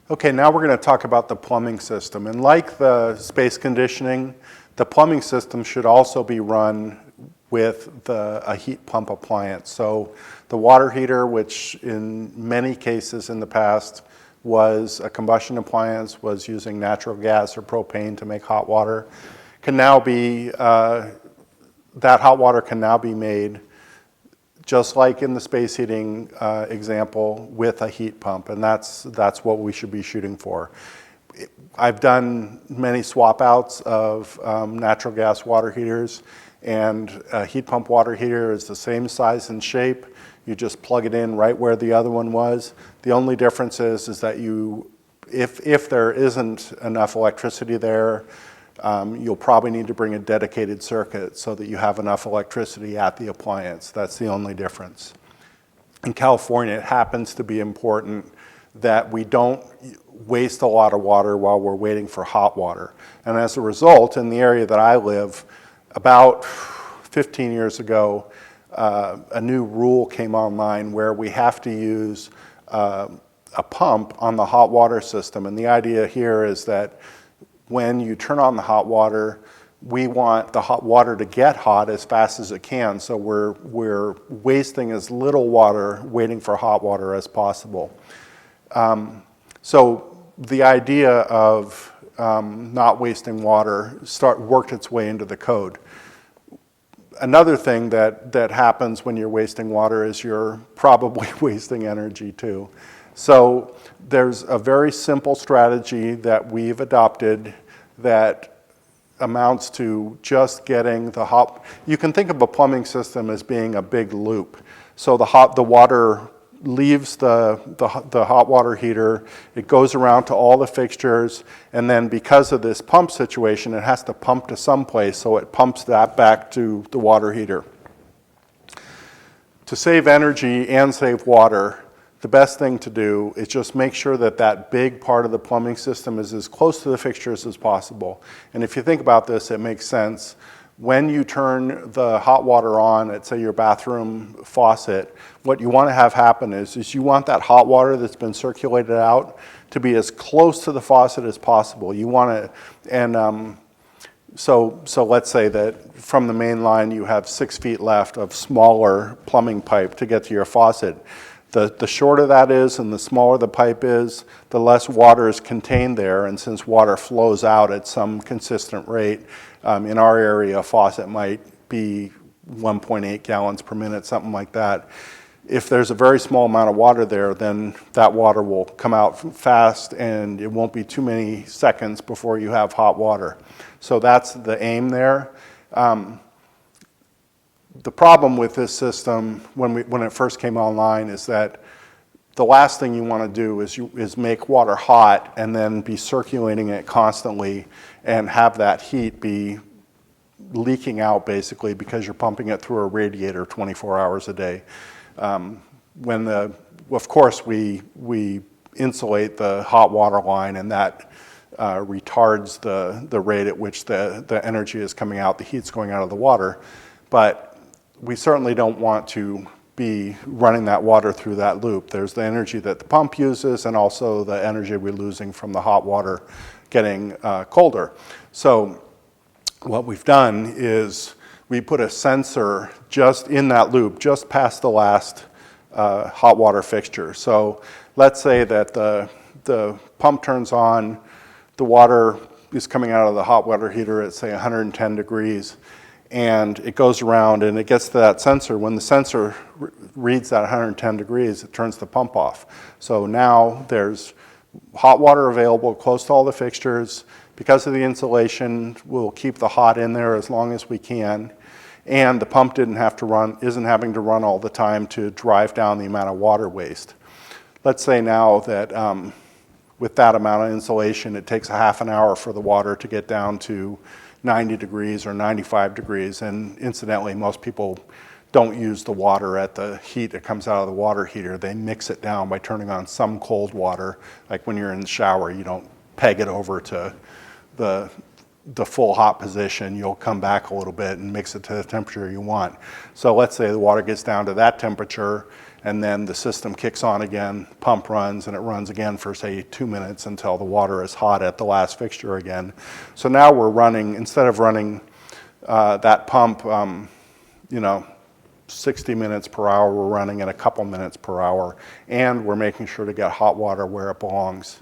Okay, now we're going to talk about the plumbing system. And like the space conditioning, the plumbing system should also be run with a heat pump appliance. So the water heater, which in many cases in the past was a combustion appliance, was using natural gas or propane to make hot water, can now be, that hot water can now be made just like in the space heating example with a heat pump, and that's what we should be shooting for. I've done many swap outs of natural gas water heaters, and a heat pump water heater is the same size and shape. You just plug it in right where the other one was. The only difference is that if there isn't enough electricity there, you'll probably need to bring a dedicated circuit so that you have enough electricity at the appliance. That's the only difference. In California, it happens to be important that we don't waste a lot of water while we're waiting for hot water. And as a result, in the area that I live, about 15 years ago, a new rule came online where we have to use a pump on the hot water system. And the idea here is that when you turn on the hot water, we want the hot water to get hot as fast as it can. So we're wasting as little water waiting for hot water as possible. So the idea of not wasting water worked its way into the code. Another thing that happens when you're wasting water is you're probably wasting energy too. So there's a very simple strategy that we've adopted that amounts to just getting the hot. You can think of a plumbing system as being a big loop. So the water leaves the hot water heater, it goes around to all the fixtures, and then because of this pump situation, it has to pump to some place, so it pumps that back to the water heater. To save energy and save water, the best thing to do is just make sure that that big part of the plumbing system is as close to the fixtures as possible. And if you think about this, it makes sense. When you turn the hot water on at, say, your bathroom faucet, what you want to have happen is you want that hot water that's been circulated out to be as close to the faucet as possible. You want to, and so let's say that from the main line you have 6 feet left of smaller plumbing pipe to get to your faucet. The shorter that is and the smaller the pipe is, the less water is contained there, and since water flows out at some consistent rate, in our area a faucet might be 1.8 gallons per minute, something like that. If there's a very small amount of water there, then that water will come out fast and it won't be too many seconds before you have hot water. So that's the aim there. The problem with this system when it first came online is that the last thing you want to do is make water hot and then be circulating it constantly and have that heat be leaking out basically because you're pumping it through a radiator 24 hours a day. Of course we insulate the hot water line, and that retards the rate at which the energy is coming out, the heat's going out of the water. But we certainly don't want to be running that water through that loop. There's the energy that the pump uses and also the energy we're losing from the hot water getting colder. So what we've done is we put a sensor just in that loop, just past the last hot water fixture. So let's say that the pump turns on, the water is coming out of the hot water heater at, say, 110 degrees. And it goes around and it gets to that sensor. When the sensor reads that 110 degrees, it turns the pump off. So now there's hot water available close to all the fixtures. Because of the insulation, we'll keep the hot in there as long as we can. And the pump isn't having to run all the time to drive down the amount of water waste. Let's say now that with that amount of insulation, it takes a half an hour for the water to get down to 90 degrees or 95 degrees, and incidentally, most people don't use the water at the heat that comes out of the water heater. They mix it down by turning on some cold water. Like when you're in the shower, you don't peg it over to the the full hot position, you'll come back a little bit and mix it to the temperature you want. So let's say the water gets down to that temperature, and then the system kicks on again, pump runs, and it runs again for, say, 2 minutes until the water is hot at the last fixture again. So now we're running, instead of running that pump, 60 minutes per hour, we're running at a couple minutes per hour, and we're making sure to get hot water where it belongs.